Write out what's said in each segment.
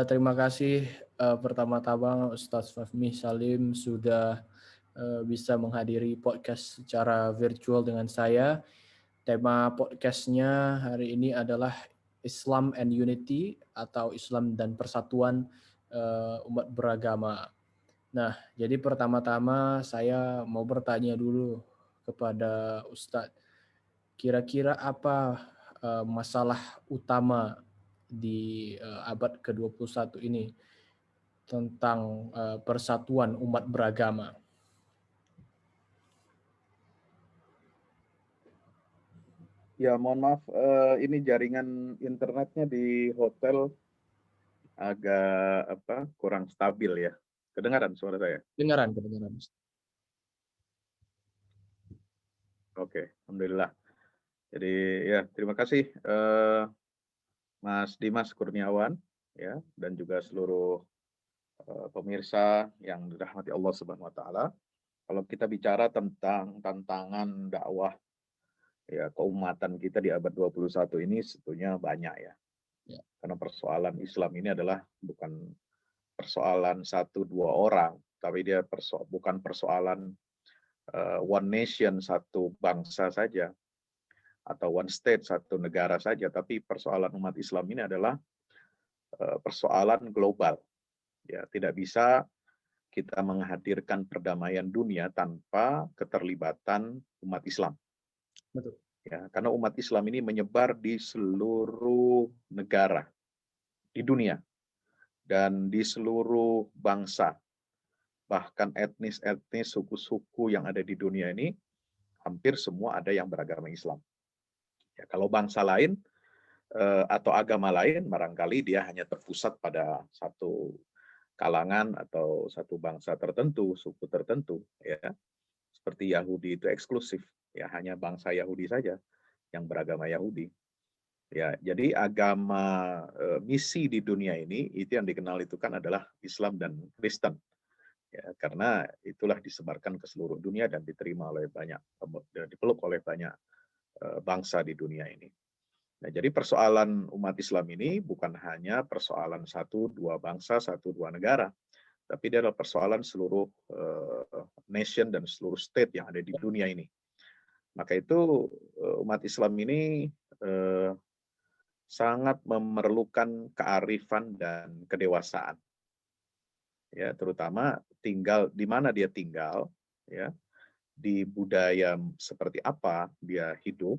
Terima kasih pertama-tama Ustadz Fahmi Salim sudah bisa menghadiri podcast secara virtual dengan saya. Tema podcastnya hari ini adalah Islam and Unity atau Islam dan Persatuan Umat Beragama. Nah, jadi pertama-tama saya mau bertanya dulu kepada Ustadz, kira-kira apa masalah utama di abad ke-21 ini tentang persatuan umat beragama? Ya, mohon maaf, ini jaringan internetnya di hotel agak kurang stabil ya. Kedengaran suara saya? Kedengaran. Oke, alhamdulillah. Jadi ya terima kasih Mas Dimas Kurniawan ya dan juga seluruh pemirsa yang dirahmati Allah Subhanahu wa taala. Kalau kita bicara tentang tantangan dakwah ya keumatan kita di abad 21 ini sebetulnya banyak ya. Karena persoalan Islam ini adalah bukan persoalan satu dua orang, tapi dia bukan persoalan one nation, satu bangsa saja, atau one state, satu negara saja, tapi persoalan umat Islam ini adalah persoalan global. Ya, tidak bisa kita menghadirkan perdamaian dunia tanpa keterlibatan umat Islam. Betul. Ya, karena umat Islam ini menyebar di seluruh negara di dunia dan di seluruh bangsa, bahkan etnis-etnis, suku-suku yang ada di dunia ini hampir semua ada yang beragama Islam. Ya, kalau bangsa lain atau agama lain, barangkali dia hanya terpusat pada satu kalangan atau satu bangsa tertentu, suku tertentu, ya. Seperti Yahudi itu eksklusif, ya hanya bangsa Yahudi saja yang beragama Yahudi. Ya, jadi agama misi di dunia ini itu yang dikenal itu kan adalah Islam dan Kristen. Ya, karena itulah disebarkan ke seluruh dunia dan diterima oleh banyak, dipeluk oleh banyak bangsa di dunia ini. Nah, jadi persoalan umat Islam ini bukan hanya persoalan satu dua bangsa, satu dua negara, tapi dia adalah persoalan seluruh nation dan seluruh state yang ada di dunia ini. Maka itu umat Islam ini sangat memerlukan kearifan dan kedewasaan. Ya, terutama tinggal di mana dia tinggal, ya, di budaya seperti apa dia hidup,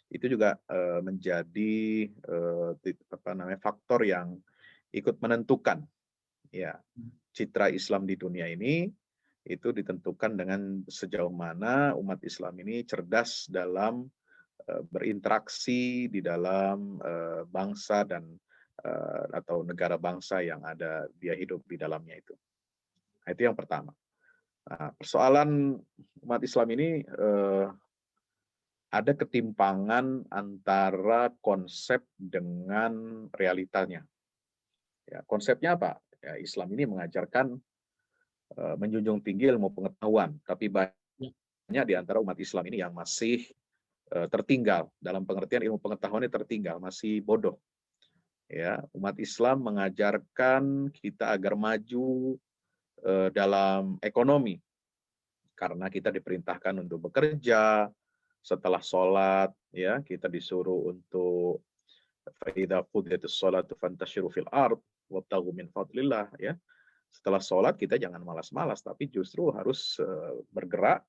itu juga menjadi faktor yang ikut menentukan ya citra Islam di dunia ini. Itu ditentukan dengan sejauh mana umat Islam ini cerdas dalam berinteraksi di dalam bangsa dan atau negara bangsa yang ada dia hidup di dalamnya itu. Nah, itu yang pertama. Nah, persoalan umat Islam ini ada ketimpangan antara konsep dengan realitanya. Ya, konsepnya apa? Ya, Islam ini mengajarkan menjunjung tinggi ilmu pengetahuan, tapi banyak di antara umat Islam ini yang masih tertinggal. Dalam pengertian ilmu pengetahuan ini tertinggal, masih bodoh. Ya, umat Islam mengajarkan kita agar maju dalam ekonomi, karena kita diperintahkan untuk bekerja. Setelah sholat, ya kita disuruh untuk فَإِذَا قُضِيَتِ الصَّلَاةُ فَانْتَشِرُوا فِي الْأَرْضِ وَابْتَغُوا مِنْ فَضْلِ اللَّهِ, ya. Setelah sholat kita jangan malas-malas, tapi justru harus bergerak,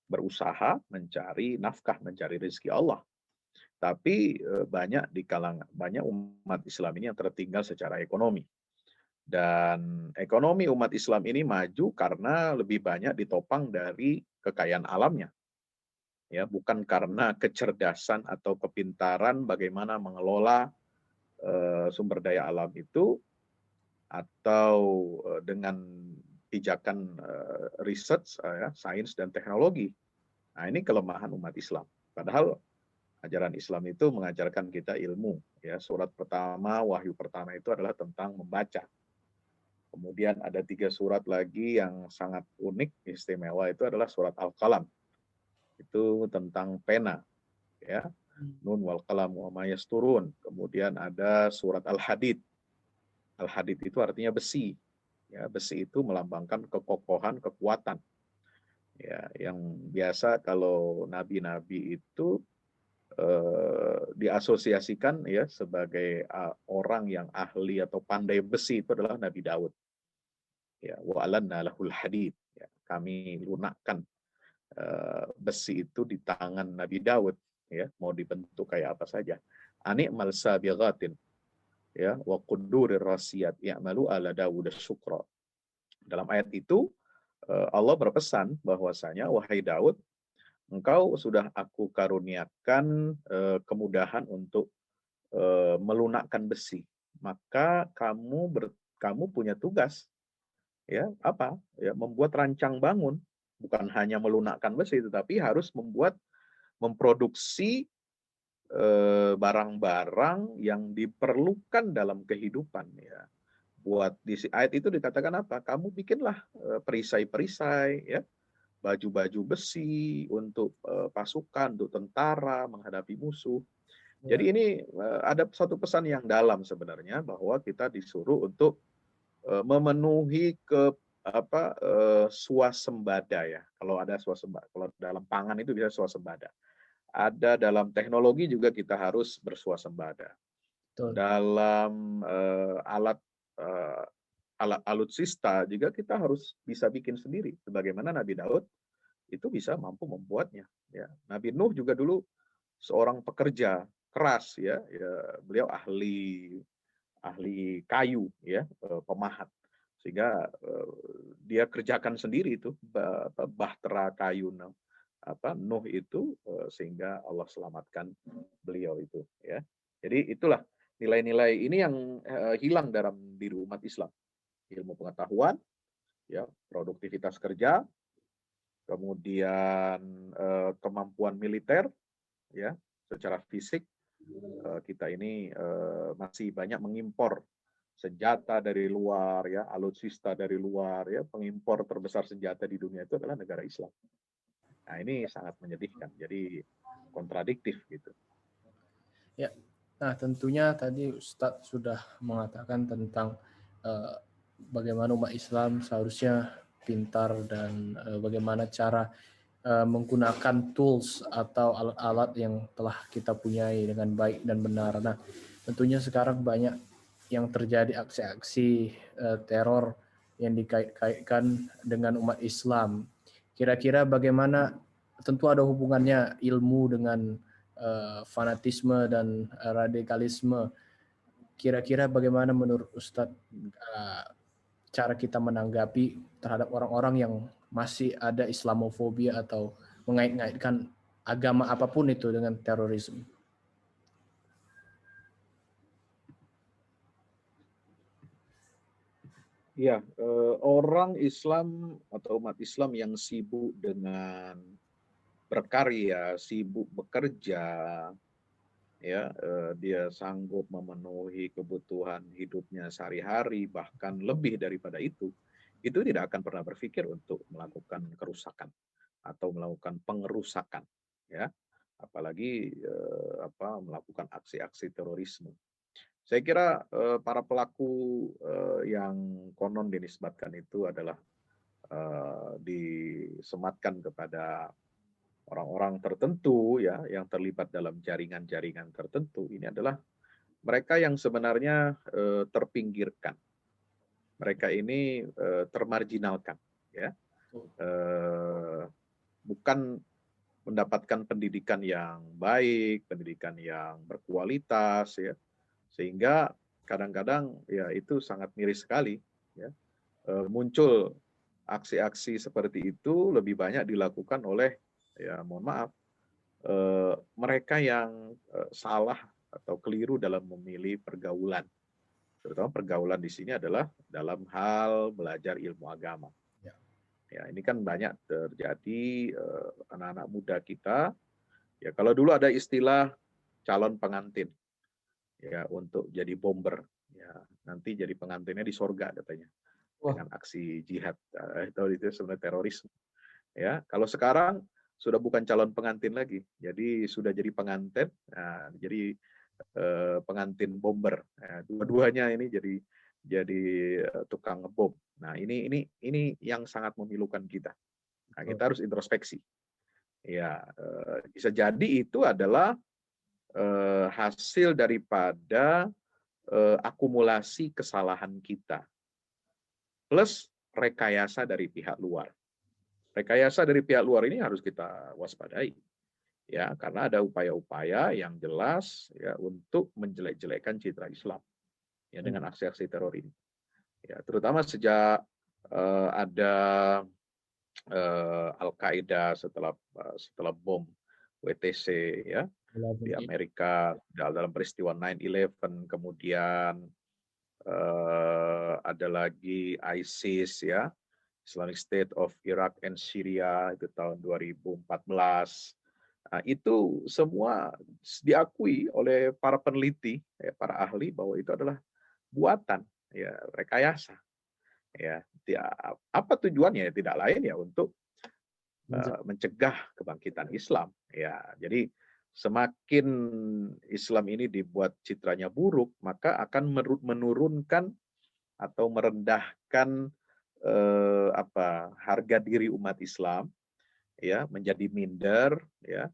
berusaha mencari nafkah, mencari rezeki Allah. Tapi banyak umat Islam ini yang tertinggal secara ekonomi. Dan ekonomi umat Islam ini maju karena lebih banyak ditopang dari kekayaan alamnya. Ya, bukan karena kecerdasan atau kepintaran bagaimana mengelola sumber daya alam itu, atau dengan pijakan research, sains dan teknologi. Nah, ini kelemahan umat Islam. Padahal ajaran Islam itu mengajarkan kita ilmu. Ya, surat pertama, wahyu pertama itu adalah tentang membaca. Kemudian ada 3 surat lagi yang sangat unik, istimewa, itu adalah surat Al-Qalam. Itu tentang pena, ya. Nun wal qalam wa ma yasturun. Kemudian ada surat Al-Hadid, Al-hadid itu artinya besi. Ya, besi itu melambangkan kekokohan, kekuatan. Ya, yang biasa kalau nabi-nabi itu diasosiasikan ya sebagai orang yang ahli atau pandai besi itu adalah Nabi Daud. Ya, wa alanna lahul hadid. Ya, kami lunakkan besi itu di tangan Nabi Daud. Ya, mau dibentuk kayak apa saja. Ani'mal sabighatin ya wa qudurir rasiyat ya'malu ala Dawud syukra. Dalam ayat itu Allah berpesan bahwasanya wahai Daud, engkau sudah aku karuniakan kemudahan untuk melunakkan besi. Maka kamu punya tugas ya apa? Ya membuat rancang bangun, bukan hanya melunakkan besi tetapi harus memproduksi barang-barang yang diperlukan dalam kehidupan ya. Buat di ayat itu dikatakan apa? Kamu bikinlah perisai-perisai ya, baju-baju besi untuk pasukan, untuk tentara menghadapi musuh. Ya, Jadi ini ada satu pesan yang dalam sebenarnya bahwa kita disuruh untuk memenuhi swasembada ya. Kalau ada swasembada, kalau dalam pangan itu bisa swasembada. Ada dalam teknologi juga kita harus bersuasembada. betul. Dalam eh, alat alutsista juga kita harus bisa bikin sendiri. Sebagaimana Nabi Daud itu bisa mampu membuatnya. Ya. Nabi Nuh juga dulu seorang pekerja keras ya, beliau ahli kayu ya, pemahat, sehingga dia kerjakan sendiri itu bahtera kayu Nuh itu sehingga Allah selamatkan beliau itu ya. Jadi itulah nilai-nilai ini yang hilang dalam diri umat Islam. Ilmu pengetahuan, ya, produktivitas kerja, kemudian kemampuan militer, ya, secara fisik kita ini masih banyak mengimpor senjata dari luar, ya, alutsista dari luar, ya, pengimpor terbesar senjata di dunia itu adalah negara Islam. Nah, ini sangat menyedihkan. Jadi kontradiktif gitu. Ya. Nah, tentunya tadi Ustadz sudah mengatakan tentang bagaimana umat Islam seharusnya pintar dan bagaimana cara menggunakan tools atau alat-alat yang telah kita punyai dengan baik dan benar. Nah, tentunya sekarang banyak yang terjadi aksi-aksi teror yang dikait-kaitkan dengan umat Islam. Kira-kira bagaimana, tentu ada hubungannya ilmu dengan fanatisme dan radikalisme. Kira-kira bagaimana menurut Ustadz cara kita menanggapi terhadap orang-orang yang masih ada Islamofobia atau mengait-ngaitkan agama apapun itu dengan terorisme? Ya, orang Islam atau umat Islam yang sibuk dengan berkarya, sibuk bekerja, ya, dia sanggup memenuhi kebutuhan hidupnya sehari-hari, bahkan lebih daripada itu tidak akan pernah berpikir untuk melakukan kerusakan atau melakukan pengerusakan, ya, apalagi melakukan aksi-aksi terorisme. Saya kira para pelaku yang konon dinisbatkan itu adalah disematkan kepada orang-orang tertentu ya yang terlibat dalam jaringan-jaringan tertentu. Ini adalah mereka yang sebenarnya terpinggirkan. Mereka ini termarginalkan, ya, bukan mendapatkan pendidikan yang baik, pendidikan yang berkualitas, ya, sehingga kadang-kadang ya itu sangat miris sekali, ya, muncul aksi-aksi seperti itu lebih banyak dilakukan oleh, ya mohon maaf, mereka yang salah atau keliru dalam memilih pergaulan. Terutama pergaulan di sini adalah dalam hal belajar ilmu agama. Ya. Ya, ini kan banyak terjadi anak-anak muda kita. Ya, kalau dulu ada istilah calon pengantin, ya, untuk jadi bomber. Ya, nanti jadi pengantinnya di sorga katanya Wah, dengan aksi jihad. Itu sebenarnya terorisme. Ya, kalau sekarang sudah bukan calon pengantin lagi, jadi sudah jadi pengantin, nah, jadi pengantin bomber. Nah, dua-duanya ini jadi jadi tukang ngebom. Nah, ini yang sangat memilukan kita. Nah, betul. kita harus introspeksi. Ya, bisa jadi itu adalah hasil daripada akumulasi kesalahan kita plus rekayasa dari pihak luar. Rekayasa dari pihak luar ini harus kita waspadai, ya, karena ada upaya-upaya yang jelas ya untuk menjelek-jelekkan citra Islam ya Hmm. dengan aksi-aksi teror ini. Ya, terutama sejak ada Al-Qaeda setelah bom WTC ya di Iya. Amerika dalam peristiwa 9/11, kemudian ada lagi ISIS ya, Islamic State of Iraq and Syria itu tahun 2014. Nah, itu semua diakui oleh para peneliti, ya, para ahli bahwa itu adalah buatan, ya, rekayasa. Ya, apa tujuannya? Tidak lain ya untuk mencegah kebangkitan Islam. Ya, jadi semakin Islam ini dibuat citranya buruk, maka akan menurunkan atau merendahkan harga diri umat Islam ya menjadi minder ya,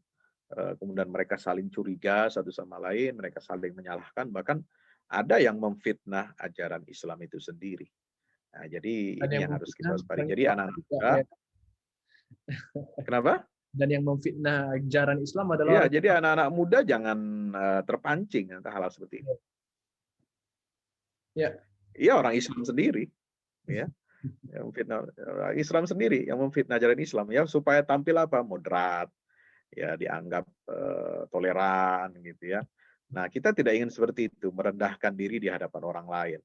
kemudian mereka saling curiga satu sama lain, mereka saling menyalahkan, bahkan ada yang memfitnah ajaran Islam itu sendiri. Nah, jadi Dan ini yang yang harus kita memfitnah waspadai. orang Jadi Islam anak-anak juga, muda, ya. kenapa? Dan yang memfitnah ajaran Islam adalah Iya, orang jadi Islam. anak-anak muda jangan terpancing akan hal-hal seperti itu. Ya. Iya, orang Islam sendiri, ya, yang memfitnah orang Islam sendiri yang memfitnah ajaran Islam ya supaya tampil apa? Moderat, ya dianggap toleran gitu ya. Nah, kita tidak ingin seperti itu, merendahkan diri di hadapan orang lain.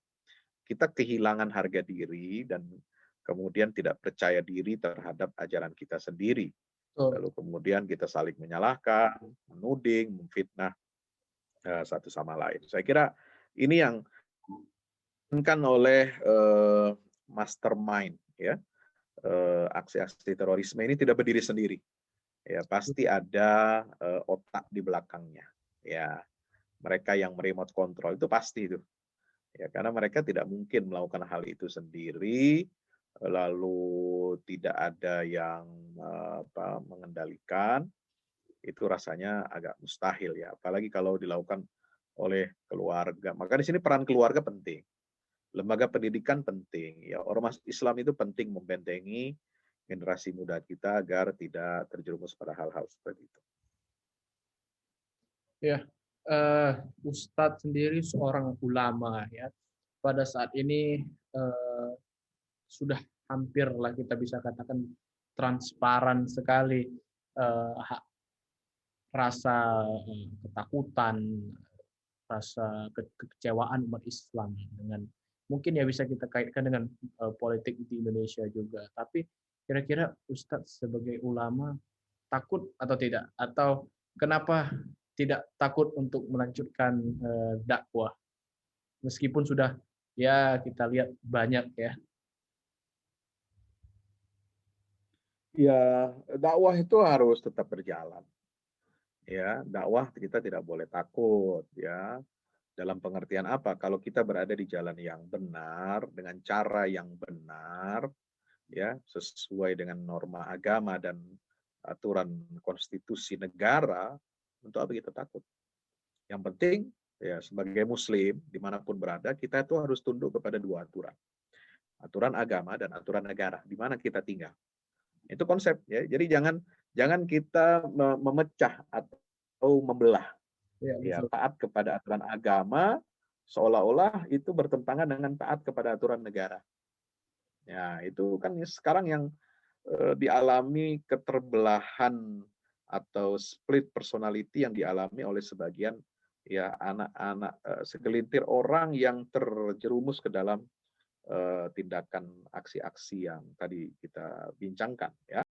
Kita kehilangan harga diri dan kemudian tidak percaya diri terhadap ajaran kita sendiri. Betul. Lalu kemudian kita saling menyalahkan, menuding, memfitnah satu sama lain. Saya kira ini yang diinginkan oleh mastermind ya, aksi-aksi terorisme ini tidak berdiri sendiri. Ya, pasti ada otak di belakangnya. Ya, mereka yang meremote control itu pasti itu. Ya, karena mereka tidak mungkin melakukan hal itu sendiri, lalu tidak ada yang mengendalikan, itu rasanya agak mustahil ya. Apalagi kalau dilakukan oleh keluarga. Maka di sini peran keluarga penting. Lembaga pendidikan penting. Ya, ormas Islam itu penting membentengi generasi muda kita agar tidak terjerumus pada hal-hal seperti itu. Ya, Ustadz sendiri seorang ulama ya. Pada saat ini sudah hampir lah kita bisa katakan transparan sekali rasa ketakutan, rasa kekecewaan umat Islam dengan mungkin ya bisa kita kaitkan dengan politik di Indonesia juga. Tapi kira-kira Ustadz sebagai ulama takut atau tidak? Atau kenapa tidak takut untuk melanjutkan dakwah? Meskipun sudah ya kita lihat banyak ya. Ya, dakwah itu harus tetap berjalan. Ya, dakwah kita tidak boleh takut ya. Dalam pengertian apa? Kalau kita berada di jalan yang benar dengan cara yang benar ya, sesuai dengan norma agama dan aturan konstitusi negara, untuk apa kita takut? Yang penting ya sebagai muslim dimanapun berada kita itu harus tunduk kepada dua aturan. Aturan agama dan aturan negara di mana kita tinggal. Itu konsep ya. Jadi jangan kita memecah atau membelah. Ya, Ya, betul. taat kepada aturan agama seolah-olah itu bertentangan dengan taat kepada aturan negara. Ya, itu kan sekarang yang dialami keterbelahan atau split personality yang dialami oleh sebagian ya anak-anak segelintir orang yang terjerumus ke dalam tindakan aksi-aksi yang tadi kita bincangkan ya.